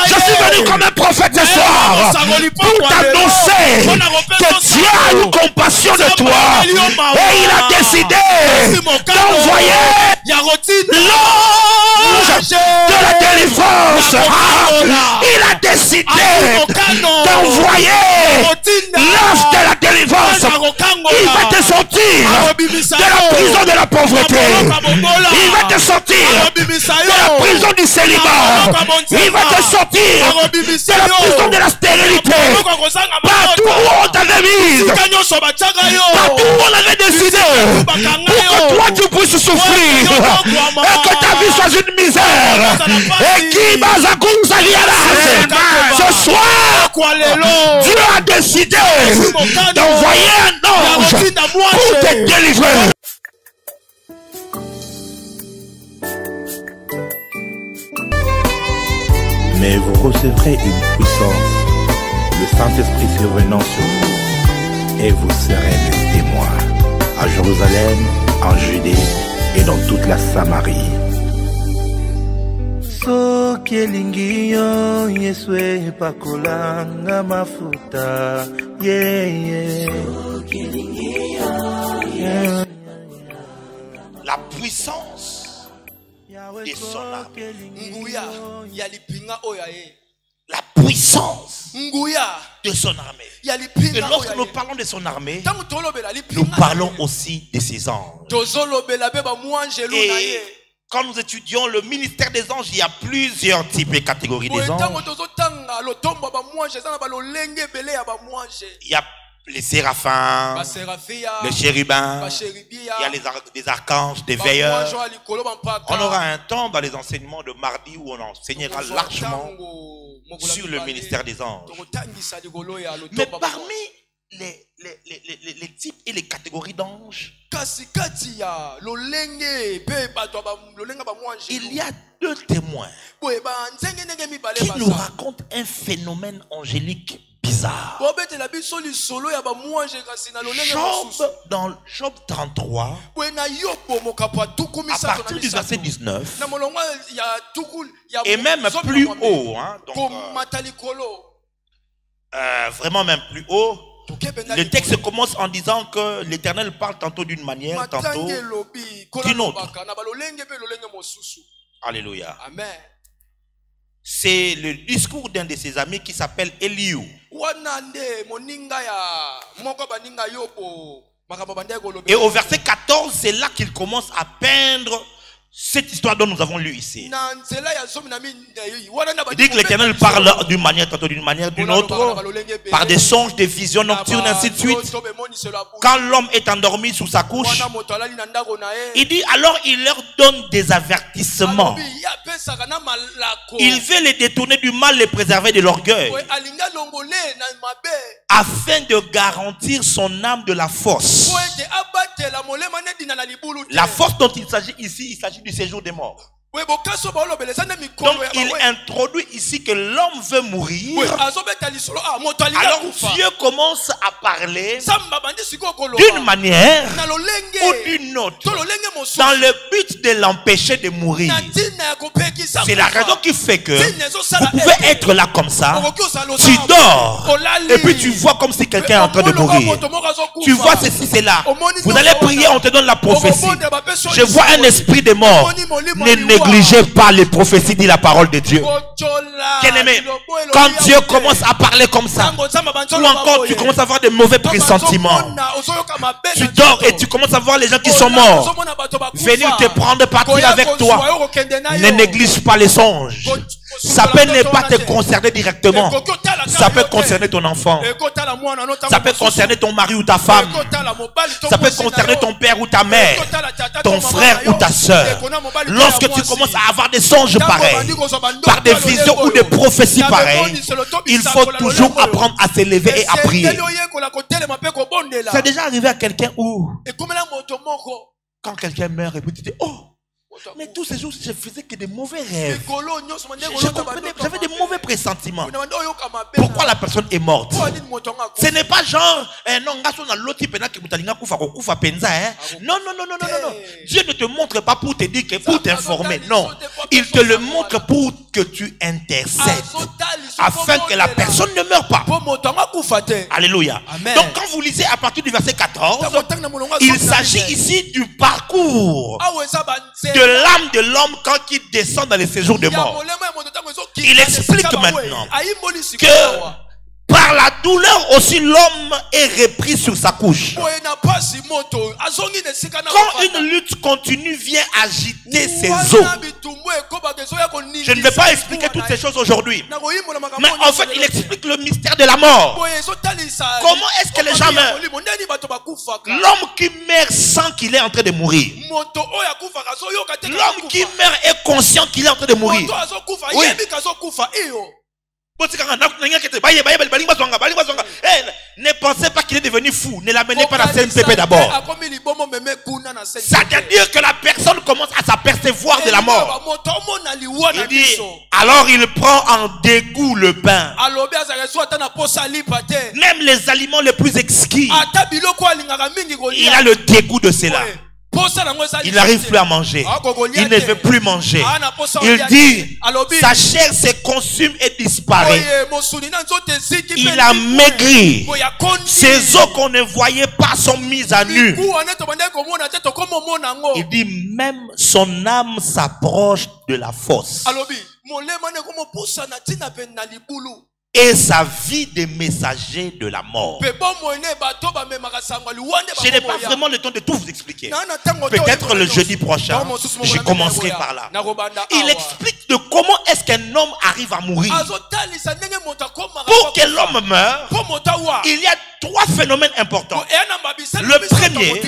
Je suis venu comme un prophète ce soir pour t'annoncer que Dieu a eu compassion de toi et il a décidé d'envoyer l'ange de la délivrance. Il a décidé d'envoyer l'ange de la délivrance. Il va te sortir de la prison de la pauvreté. Il va te sortir de la prison du célibat. Il va te sortir de la prison de la stérilité. Partout où on t'avait mise, partout où on avait décidé pour que toi tu puisses souffrir et que ta vie soit une misère. Et qui ce soir, Dieu a décidé d'envoyer un ange pour te délivrer. Mais vous recevrez une puissance, le Saint-Esprit survenant sur vous, et vous serez mes témoins à Jérusalem, en Judée et dans toute la Samarie. Soki elingi yo Yesu epakolanga mafuta La puissance de son âme. La puissance de son armée. Et lorsque nous parlons de son armée, nous parlons aussi de ses anges. Et quand nous étudions le ministère des anges, il y a plusieurs types et catégories des anges. Il y a les séraphins, les chérubins, il y a les archanges, des veilleurs. On aura un temps dans les enseignements de mardi où on enseignera largement sur le ministère des anges. Mais parmi les types et les catégories d'anges, il y a deux témoins qui nous racontent un phénomène angélique bizarre. Dans Job 33, à partir du verset 19, et même plus haut, hein, donc, vraiment même plus haut, le texte commence en disant que l'Éternel parle tantôt d'une manière, tantôt d'une autre. Alléluia. Amen. C'est le discours d'un de ses amis qui s'appelle Eliou. Et au verset 14, c'est là qu'il commence à peindre cette histoire dont nous avons lu ici. Il dit que l'Éternel parle d'une manière, tantôt d'une manière, d'une autre, par des songes, des visions nocturnes, ainsi de suite. Quand l'homme est endormi sous sa couche, il dit alors il leur donne des avertissements. Il veut les détourner du mal, les préserver de l'orgueil, afin de garantir son âme de la force. La force dont il s'agit ici, il s'agit du séjour des morts. Donc il introduit ici que l'homme veut mourir. Alors Dieu commence à parler d'une manière ou d'une autre, dans le but de l'empêcher de mourir. C'est la raison qui fait que vous pouvez être là comme ça, tu dors et puis tu vois comme si quelqu'un est en train de mourir. Tu vois ceci, c'est là. Vous allez prier, on te donne la prophétie. Je vois un esprit de mort. Ne négligez pas les prophéties, dit la parole de Dieu. Bien-aimé, quand Dieu commence à parler comme ça, ou encore tu commences à avoir de mauvais pressentiments, tu dors et tu commences à voir les gens qui sont morts venir te prendre partir avec toi, ne néglige pas les songes. Ça peut ne pas te concerner directement. Ça peut concerner ton enfant. Ça peut concerner ton mari ou ta femme. Ça peut concerner ton père ou ta mère, ton frère ou ta soeur. Lorsque tu commences à avoir des songes pareils, par des visions ou des prophéties pareilles, il faut toujours apprendre à s'élever et à prier. Ça est déjà arrivé à quelqu'un où, quand quelqu'un meurt et puis tu dis, oh, mais tous ces jours, je faisais que des mauvais rêves. Je comprenais, j'avais des mauvais pressentiment. Pourquoi la personne est morte? Ce n'est pas genre, non, non. Dieu ne te montre pas pour te dire que pour t'informer. Non. Il te le montre pour que tu intercèdes. Afin que la personne ne meure pas. Alléluia. Amen. Donc quand vous lisez à partir du verset 14, il s'agit ici du parcours de l'âme de l'homme quand il descend dans les séjours de mort. Il explique maintenant que par la douleur aussi l'homme est repris sur sa couche. Quand une lutte continue vient agiter ses os. Je ne vais pas expliquer toutes ces choses aujourd'hui. Mais en fait il explique le mystère de la mort. Comment est-ce que les gens meurent? L'homme qui meurt sans qu'il est en train de mourir. L'homme qui meurt est conscient qu'il est en train de mourir. Oui. Ne pensez pas qu'il est devenu fou. Ne l'amenez pas à la CNPP d'abord. C'est-à-dire que la personne commence à s'apercevoir de la mort. Il dit, alors il prend en dégoût le pain. Même les aliments les plus exquis, il a le dégoût de cela. Il n'arrive plus à manger. Il ne veut plus manger. Il dit, sa chair se consume et disparaît. Il a maigri. Ses os qu'on ne voyait pas sont mis à nu. Il dit, même son âme s'approche de la fosse. Et sa vie de messager de la mort. Je n'ai pas vraiment le temps de tout vous expliquer. Peut-être le jeudi prochain, je commencerai par là. Il explique de comment est-ce qu'un homme arrive à mourir. Pour que l'homme meure, il y a trois phénomènes importants. Le premier,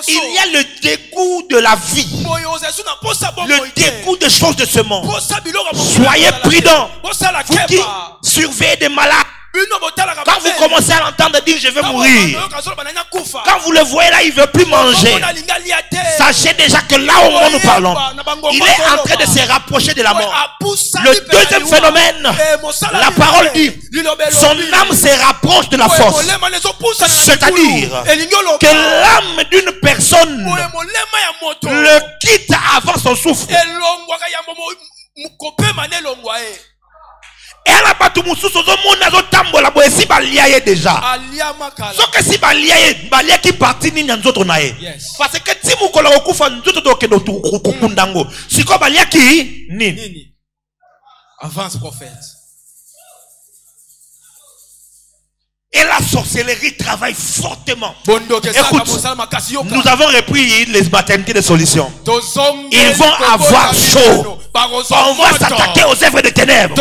il y a le dégoût de la vie. Le dégoût des choses de ce monde. Soyez prudents. Vous qui surveillez des malades. Quand vous commencez à l'entendre dire je vais mourir, quand vous le voyez là, il ne veut plus manger, sachez déjà que là où nous parlons, il est en train de se rapprocher de la mort. Le deuxième phénomène, la parole dit, son âme se rapproche de la force. C'est-à-dire que l'âme d'une personne le quitte avant son souffle. Et à la batu mususu ozomona azotambola boye si balia déjà. Soki si balia qui parti ni nzoto na ye. Parce que ti mukolo okufa nzoto to kendo kukundango. Siko balia ki nini? Avance prophète. Et la sorcellerie travaille fortement. Écoute, nous avons repris les maternités de solutions. Ils vont avoir chaud. On va s'attaquer aux œuvres des ténèbres.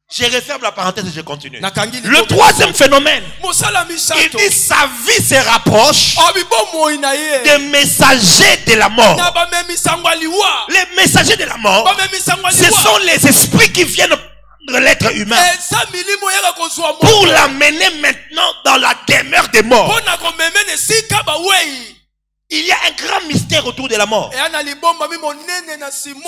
Je referme la parenthèse et je continue. Le troisième phénomène, il dit sa vie se rapproche des messagers de la mort. Les messagers de la mort, ce sont les esprits qui viennent de l'être humain pour l'amener maintenant dans la demeure des morts. Il y a un grand mystère autour de la mort.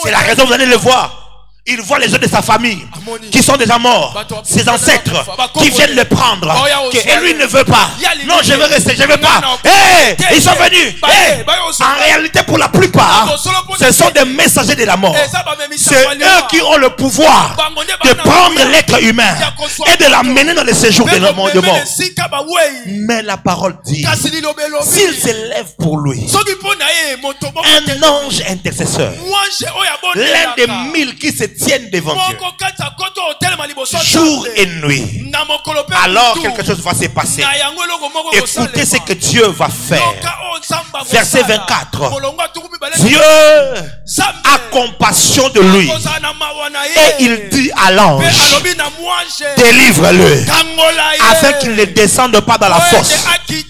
C'est la raison, vous allez le voir. Il voit les gens de sa famille qui sont déjà morts, ses ancêtres qui viennent le prendre, et lui ne veut pas. Non, je veux rester, je veux pas. Hey, ils sont venus. Hey. En réalité, pour la plupart, ce sont des messagers de la mort. C'est eux qui ont le pouvoir de prendre l'être humain et de l'amener dans les séjours de mort. Mais la parole dit, s'il s'élève pour lui un ange intercesseur, l'un des 1000 qui se tiennent devant Dieu jour et nuit, alors quelque chose va se passer. Écoutez ce que Dieu va faire. Verset 24. Dieu a compassion de lui et il dit à l'ange, délivre-le afin qu'il ne descende pas dans la fosse. Dieu,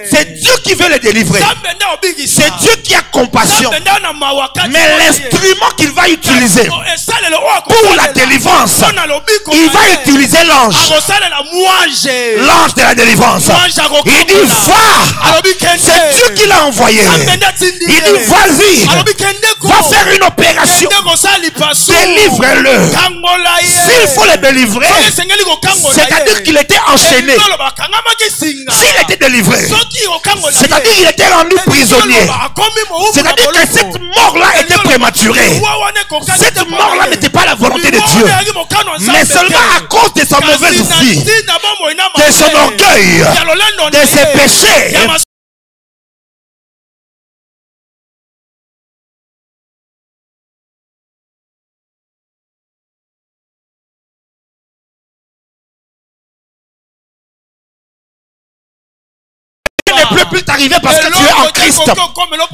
c'est Dieu qui veut le délivrer. C'est Dieu qui a compassion. Mais l'instrument qu'il va utiliser pour la délivrance, il va utiliser l'ange. L'ange de la délivrance. Il dit va. C'est Dieu qui l'a envoyé. Il dit vas-y, va faire une opération. Délivre-le. S'il faut le délivrer, c'est-à-dire qu'il était enchaîné. S'il était délivré, c'est-à-dire qu'il était rendu prisonnier. C'est-à-dire que cette mort-là était prématurée. Cette mort-là n'était pas la volonté de Dieu. Mais seulement à cause de sa mauvaise vie, de son orgueil, de ses péchés, ne peut plus t'arriver parce que tu es en Christ.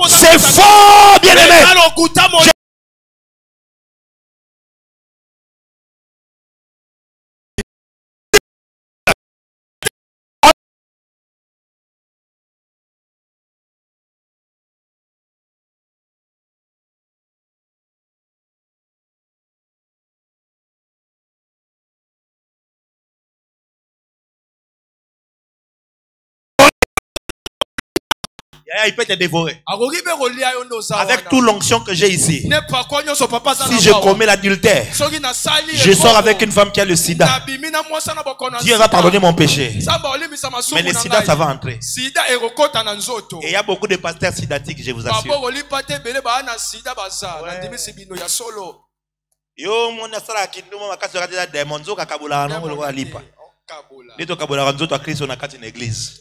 C'est faux, bien-aimé. Il peut te dévorer. Avec toute l'onction que j'ai ici. Si je commets l'adultère, je sors avec une femme qui a le sida. Dieu va pardonner mon péché. Mais le sida, ça va entrer. Et il y a beaucoup de pasteurs sidatiques, je vous assure. Yo, mon asala kindumo makasi wakati démon zo kakabula no lo alipa. Nito kabula nzoto a Kristo na kati na église.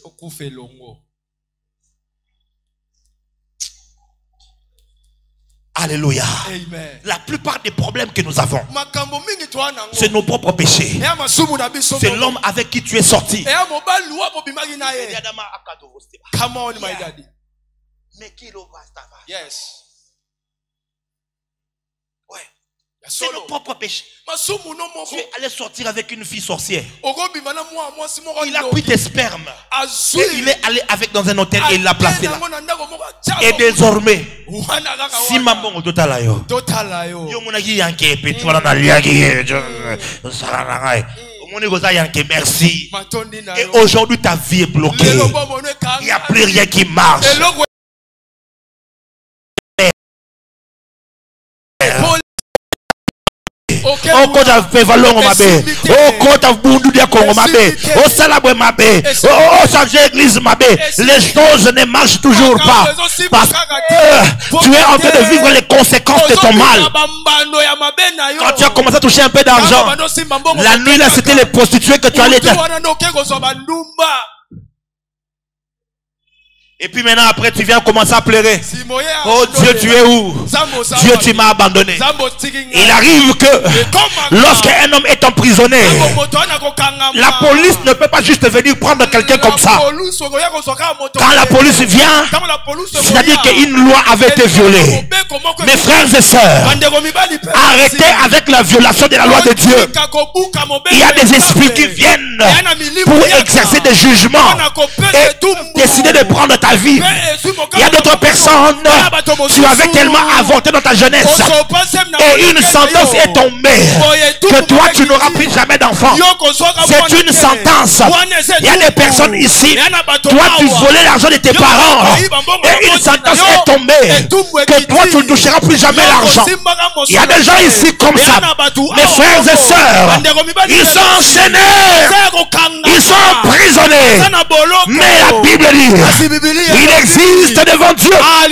Alléluia. Amen. La plupart des problèmes que nous avons, c'est nos propres péchés. C'est l'homme avec qui tu es sorti. Come on, my daddy. Yes. Ouais. C'est nos propres péchés. Tu es allé sortir avec une fille sorcière. Il a pris tes spermes. Et il est allé avec dans un hôtel et il l'a placé là. Et désormais, si maman totala yo, yo monaki yanke petwala na liaki, merci. Et aujourd'hui ta vie est bloquée. Il n'y a plus rien qui marche. Oh, quand tu as fait valon mabe, oh, quand tu as bundu dia kongo mabe, oh, salabwe mabe, oh, changer église mabe, les choses ne marchent toujours pas. Parce que tu es en train de vivre les conséquences de ton mal. Quand tu as commencé à toucher un peu d'argent, la nuit là, c'était les prostituées que tu allais. Et puis maintenant après tu viens commencer à pleurer. Oh Dieu, tu es où? Dieu, tu m'as abandonné. Il arrive que lorsqu'un homme est emprisonné, la police ne peut pas juste venir prendre quelqu'un comme ça. Quand la police vient, c'est-à-dire qu'une loi avait été violée. Mes frères et sœurs, arrêtez avec la violation de la loi de Dieu. Il y a des esprits qui viennent pour exercer des jugements et décider de prendre ta vie. Il y a d'autres personnes, tu avais tellement avorté dans ta jeunesse et une sentence est tombée que toi tu n'auras plus jamais d'enfant. C'est une sentence. Il y a des personnes ici, toi tu volais l'argent de tes parents et une sentence est tombée que toi tu ne toucheras plus jamais l'argent. Il y a des gens ici comme ça, mes frères et sœurs, ils sont enchaînés, ils sont emprisonnés, mais la Bible dit il existe devant Dieu un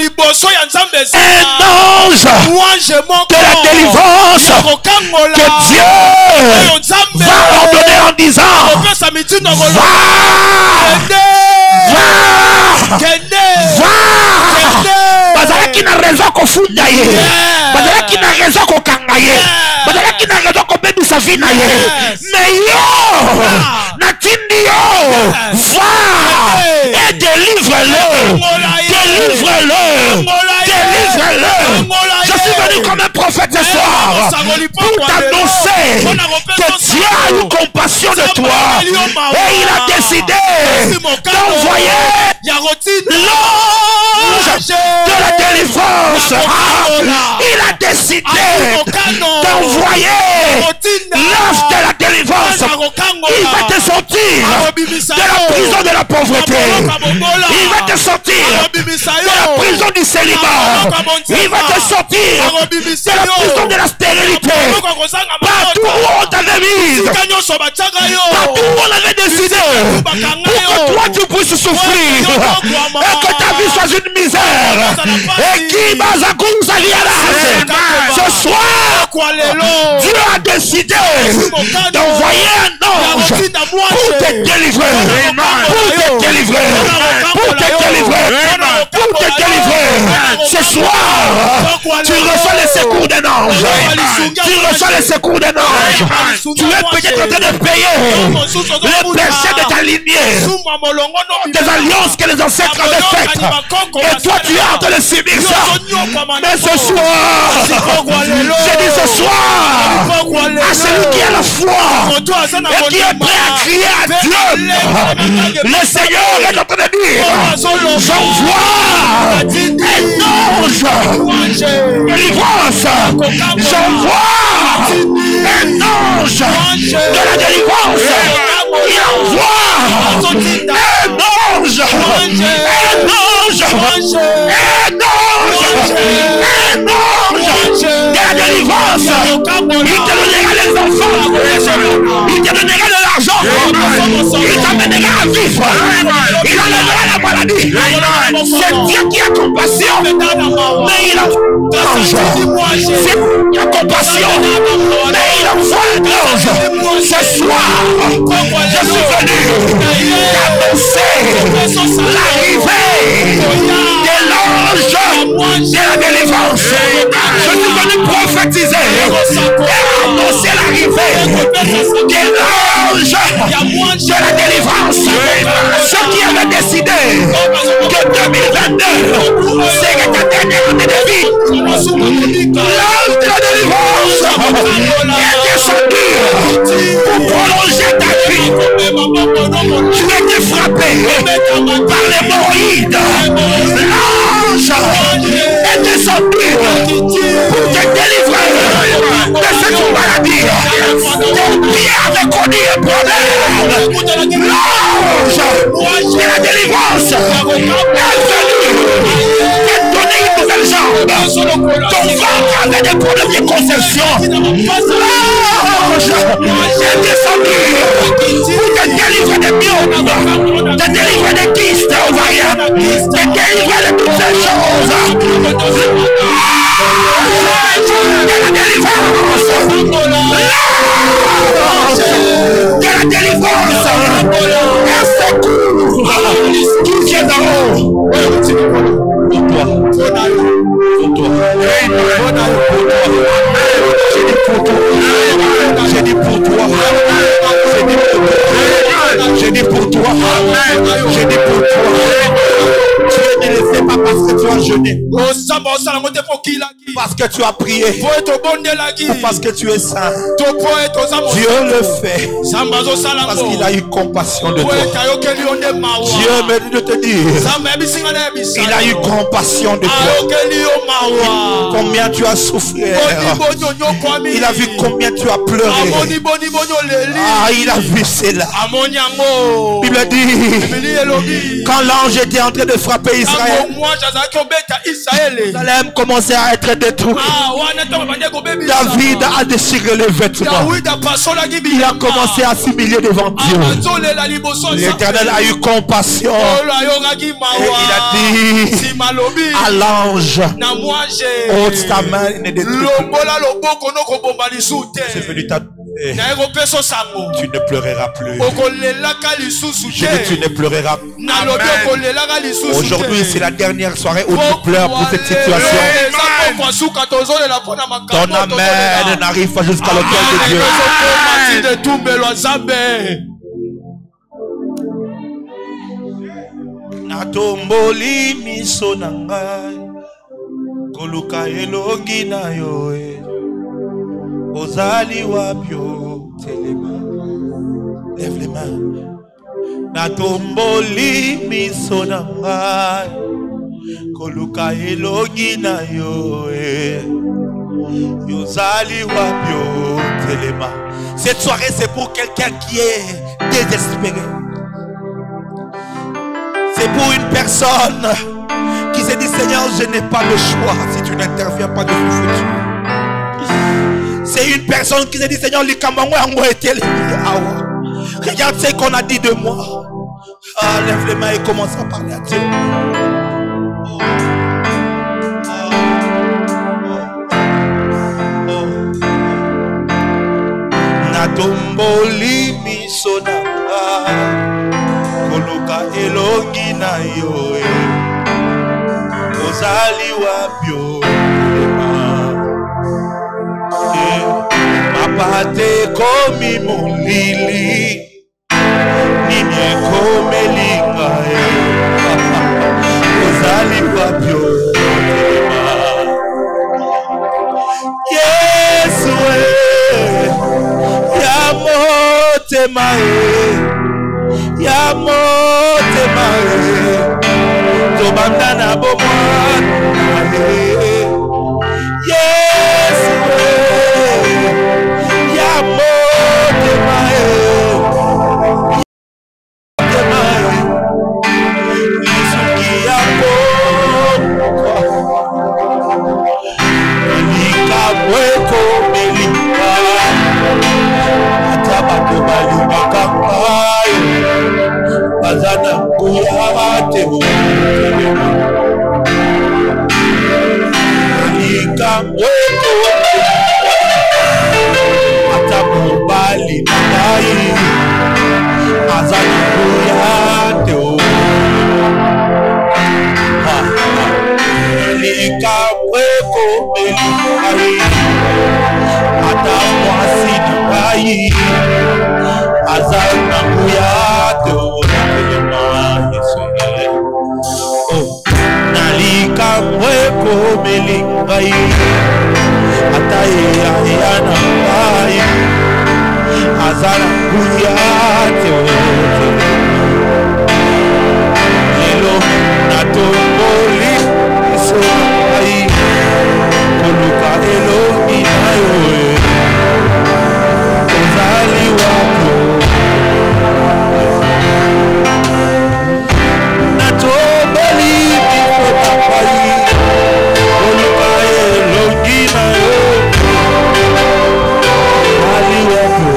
ange de la délivrance que Dieu va ordonner en disant va bazala qui n'a raison qu'on fout d'ailleurs, bazala qui n'a raison qu'on kangaye, bazala qui n'a raison qu'on bébé sa vie d'ailleurs, mais yo natindi yo va et délivre-le, délivre-le, délivre-le. Je suis venu comme un prophète ce soir pour t'annoncer que Dieu a eu compassion de toi et il a décidé d'envoyer l'ange de la délivrance. Il a décidé d'envoyer l'ange de la délivrance. Il va te sortir sortir de la prison de la pauvreté. Il va te sortir de la prison du célibat. Il va te sortir de la prison de la stérilité. Partout où on t'avait mise, partout où on avait décidé pour que toi tu puisses souffrir et que ta vie soit une misère. Et qui ce soir, Dieu a décidé d'envoyer un ange pour te délivrer, pour te délivrer, pour te délivrer, pour te délivrer. Ce soir, tu reçois les secours d'un ange. Tu reçois les secours d'un ange. Tu es peut-être en train de payer les péchés de ta lignée, des alliances que les ancêtres avaient faites. Et toi, tu es en train de subir ça. Mais ce soir, j'ai dit ce soir, à celui qui a la foi et qui est prêt à crier à Dieu, le Seigneur est en train de dire, j'envoie un ange de délivrance. J'envoie un ange de la délivrance. Il envoie un ange, un ange, un ange de la délivrance. Il te donnera les enfants, il te donnera de l'argent, il t'amènera à vivre, il enlèvera la maladie. C'est Dieu qui a compassion, mais il envoie un ange. C'est Dieu qui a compassion, mais il envoie un ange. Ce soir, je suis venu annoncer l'arrivée de l'ange de la délivrance. Je suis venu prophétiser et annoncer l'arrivée de l'ange de la délivrance. Ceux qui avaient décidé que 2022 serait ta dernière année de vie, l'ange de la délivrance est descendu pour prolonger ta vie. Tu as été frappé par l'hémorroïde. L'ange est descendu pour te délivrer de cette maladie. Ton pied avait connu un problème. L'ange de la délivrance est venu te donner une nouvelle jambe. Ton ventre avait des problèmes de conception. L'ange est descendu pour te délivrer des myomes, te délivrer des kystes ovariens, te délivrer de toutes ces choses. De la délivrance, de la délivrance, un secours qui vient d'en haut. Pour toi, pour toi, j'ai dit pour toi, j'ai dit pour toi, j'ai dit pour toi. Dieu ne le fait pas parce que tu as jeûné, parce que tu as prié, ou parce que tu es saint. Dieu le fait parce qu'il a eu compassion de toi. Dieu me dit de te dire, il a eu compassion de toi. Combien tu as souffert, il a vu combien tu as pleuré. Ah, il a vu cela. Il me dit, quand l'ange était en train de frapper Israël, Jérusalem commençait à être détruit. David a déchiré les vêtements. Il a commencé à s'humilier devant Dieu. L'Éternel a eu compassion et il a dit à l'ange, ôte ta main et ne détruis plus. C'est venu t'annoncer, tu ne pleureras plus. Je dis, tu ne pleureras plus. Aujourd'hui, c'est la dernière soirée où tu pleures pour cette situation. Ton amen n'arrive pas jusqu'à l'autel de Dieu. Natomboli miso na ngai koluka elongi na yo ozali wapio telema. Lève les mains. Natomboli miso na ngai koluka elongi na yo Cette soirée, c'est pour quelqu'un qui est désespéré. C'est pour une personne qui s'est dit, Seigneur, je n'ai pas le choix si tu n'interviens pas de mon futur. C'est une personne qui s'est dit, Seigneur, regarde ce qu'on a dit de moi. Ah, lève les mains et commence à parler à Dieu. Natomboli misona koloka elongi na yo ozali wapyo mapate komi molili nini ekomelinga ozali wapyo Yesu ya motema tobanda na bomwana Yesu ya motema lisuki yako likamweko melinga atabako balibaka bazana kuyate likamweko atabako balibaka bazana kuyate likamweko melinga atakwasi na bayi azana kuyate nalika mweko melingai ataye ayana bayi azana kuyate lelo natomboli soai koluka elo inayo ozali wako natomboli bifota pai koluka elo inayo ozali wako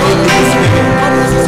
Yesu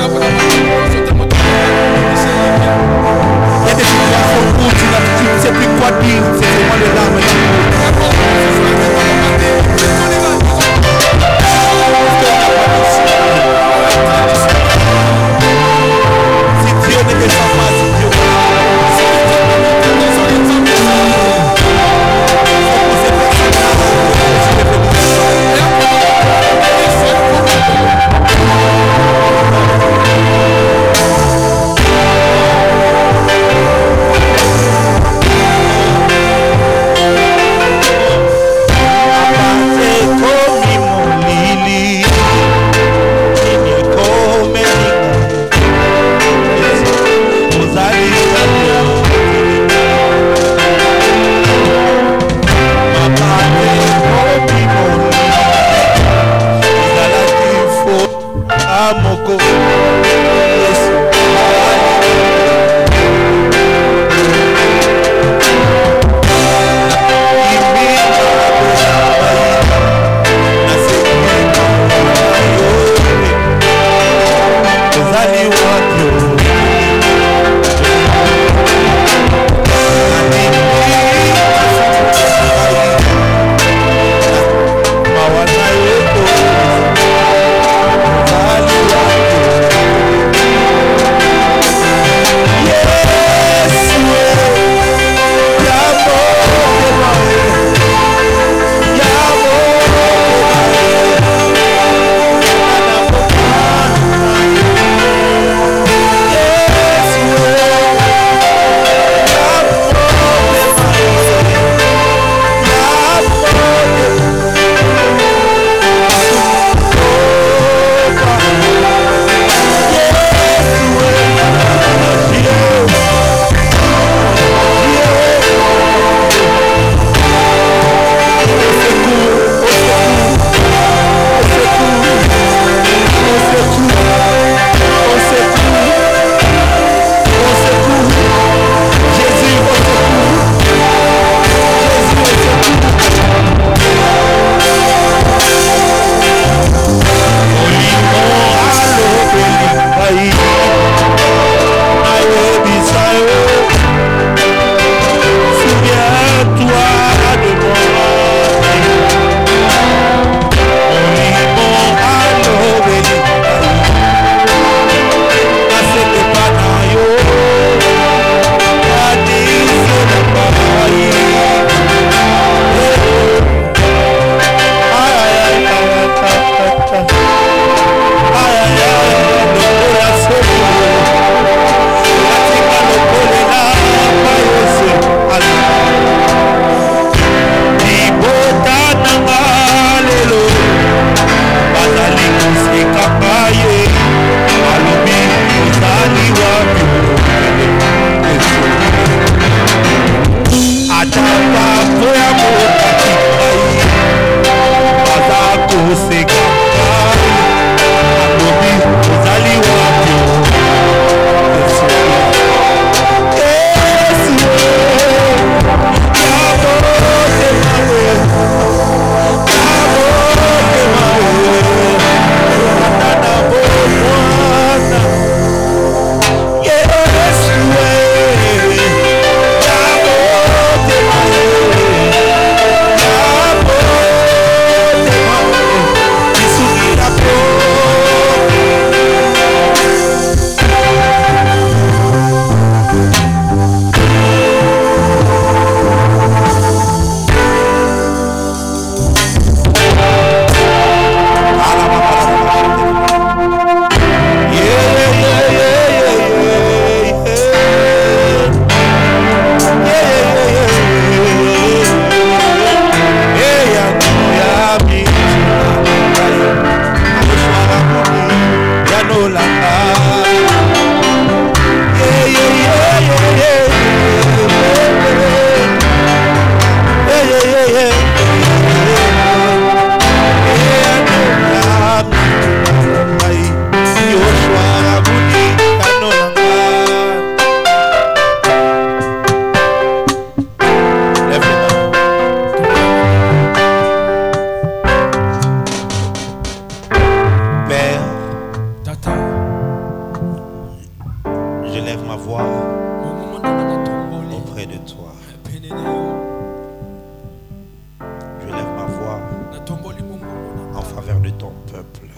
en faveur de ton peuple.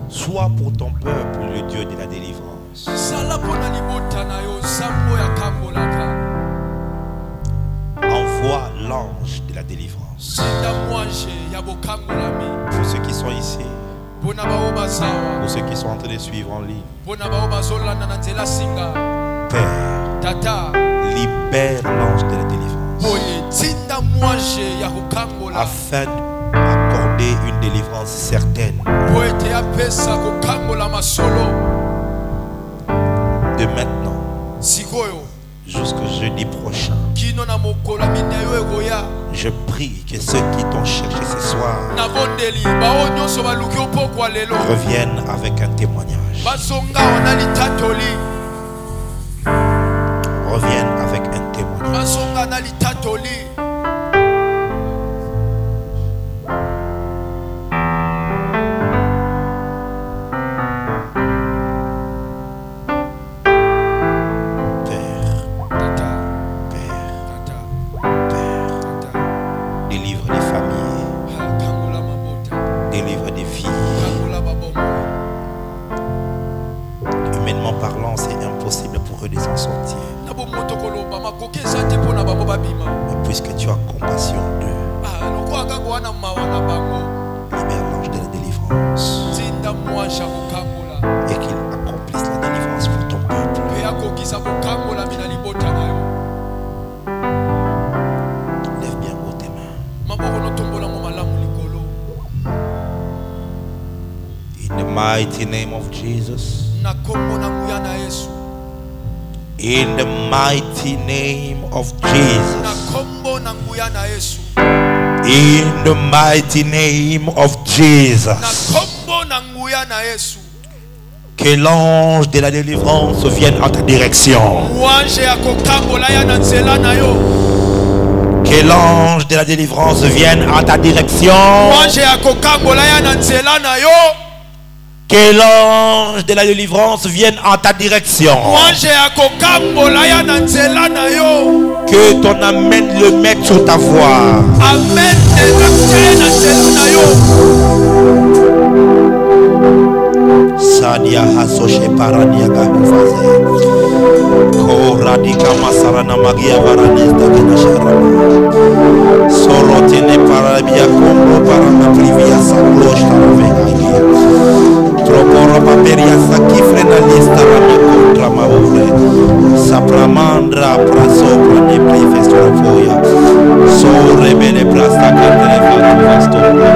Sois pour ton peuple le Dieu de la délivrance. Envoie l'ange de la délivrance. Pour ceux qui sont ici, pour ceux qui sont en train de suivre en ligne, Père, libère l'ange de la délivrance afin d'accorder une délivrance certaine de maintenant jusqu'au jeudi prochain. Je prie que ceux qui t'ont cherché ce soir reviennent avec un témoignage. Reviennent avec un témoignage. Délivre les familles, délivre des filles. Humainement parlant, c'est impossible pour eux de s'en sortir. Mais puisque tu as compassion d'eux, libère l'ange de la délivrance et qu'il accomplisse la délivrance pour ton peuple. Lève bien haut tes mains. In the mighty name of Jesus. In the mighty name of Jesus. In the mighty name of Jesus. Que l'ange de la délivrance vienne en ta direction. Que l'ange de la délivrance vienne en ta direction. Que l'ange de la délivrance vienne en ta direction. Que ton amen le mette sur ta voie. Amen. Sadia hasoshe parania gahufaze. Koradika masarana magia varanista kenasharama. Sorotene parabia kombo parama privia saklosh taravehagi. Troporo paperia sakifrena lista rama kontra maure. Sapramandra prasopra ne prefestora foya. So rebele prasta kantere fatu vastora.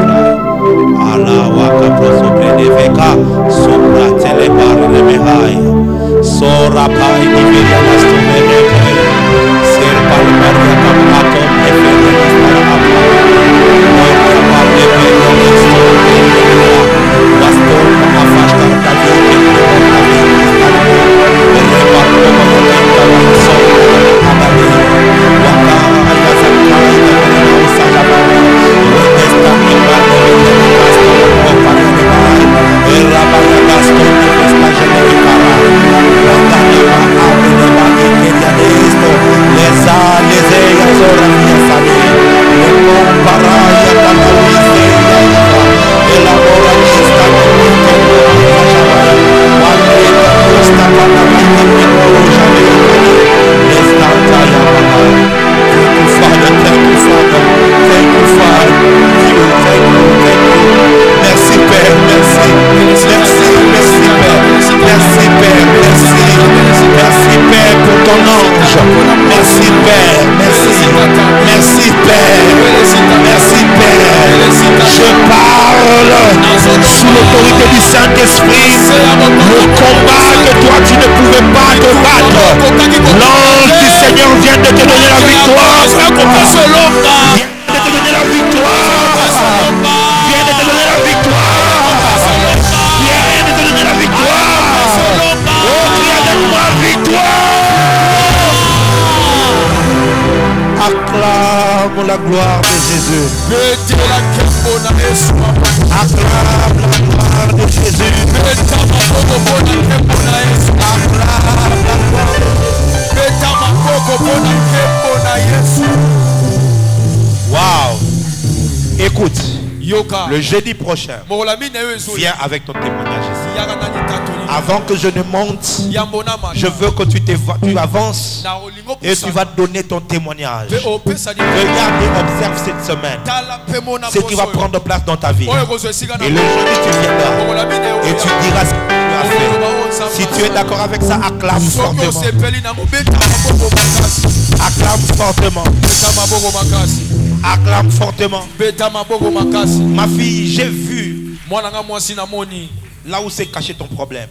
Ala waka prosopre de veka. Sopra telebar remehai. Sora pai di veria vasto mereke. Ser palmaria kapato efere vastara apa. Oya pale veria vasto mereke. Vasto afastar kali ekro kali istana. Reparto mahutinta vaso abadi. Waka aya sakai dari usajaba. Westa imane veria vasto opare mai. Era para vasto vesta generikara. Wandana abre de bagi queria de esto. Lesa leseya sora mia sali. Le comparaya cataluise. Elabora lista de multe fajaba. Wandreta costa para maite menoloja veikani. Lesta traya baba. Thank you, Father. Thank you, Father. Thank you, Father. Thank you. Merci, Père. Merci. Merci, Père. Merci, Père. Merci. Merci, Père, pour ton ange. Merci, Père. Merci. Merci, Père. Merci, Père. Je parle sous l'autorité du Saint-Esprit. Le combat que toi tu ne pouvais pas te battre. L'ange du Seigneur vient de te donner la victoire. Vient de te donner la victoire. Vient de te donner la victoire. Vient de te donner la victoire. Oh, crie avec moi, victoire. Acclame la gloire de Jésus. Acclame la gloire de Jésus. Acclame la gloire. Écoute, le jeudi prochain, viens avec ton témoignage ici. Avant que je ne monte, je veux que tu avances et tu vas donner ton témoignage. Regarde et observe cette semaine ce qui va prendre place dans ta vie. Et le jeudi, tu viendras et tu diras ce que tu as fait. Si tu es d'accord avec ça, acclame fortement. Acclame fortement. Acclame fortement. Ma fille, j'ai vu là où s'est caché ton problème.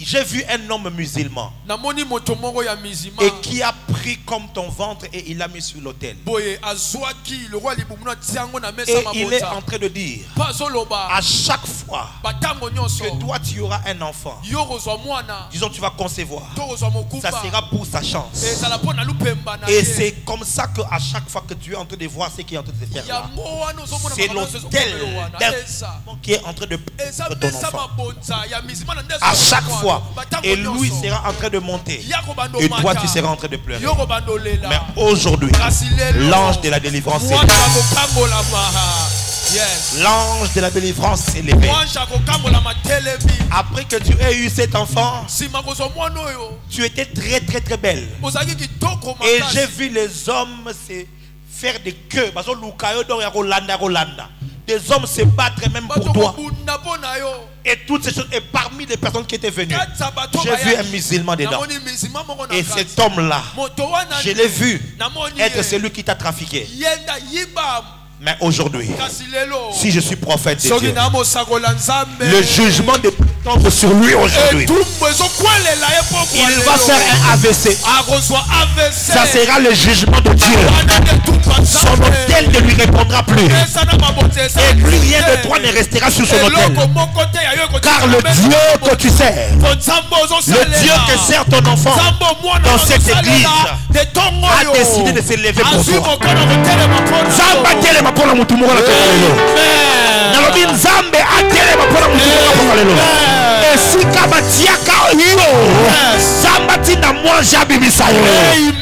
J'ai vu un homme musulman et qui a pris comme ton ventre et il l'a mis sur l'autel. Et il est en train de dire à chaque fois que toi tu auras un enfant, disons tu vas concevoir, ça sera pour sa chance. Et c'est comme ça qu'à chaque fois que tu es en train de voir ce qui est en train de se faire là, c'est l'autel d'un qui est en train de prendre ton enfant. À chaque fois. Et lui sera en train de monter. Et toi tu seras en train de pleurer. Mais aujourd'hui, l'ange de la délivrance s'est levé. L'ange de la délivrance s'est levé. Après que tu aies eu cet enfant, tu étais très très très belle. Et j'ai vu les hommes se faire des queues. Des hommes se battre même pour toi. Et toutes ces choses. Et parmi les personnes qui étaient venues, j'ai vu un musulman dedans. Et cet homme-là, je l'ai vu être celui qui t'a trafiqué. Mais aujourd'hui, si je suis prophète de Dieu, le jugement tombe sur lui aujourd'hui. Il va faire un AVC. Ça sera le jugement de Dieu. Son autel ne lui répondra plus. Et plus rien de toi ne restera sur son autel. Car le Dieu que tu sers, le Dieu que sert ton enfant dans cette église, a décidé de se lever pour toi. Pour la mutumura la lelo. Nalobi nzambe atelema pour la mutumura lelo. Et si kabatiaka yo, zambati na mwanja bimisayo. Amen.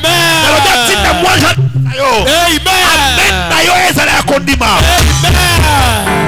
Nalobi na mwanja yo. Amen. Amen. Na yo ezala kondima. Amen.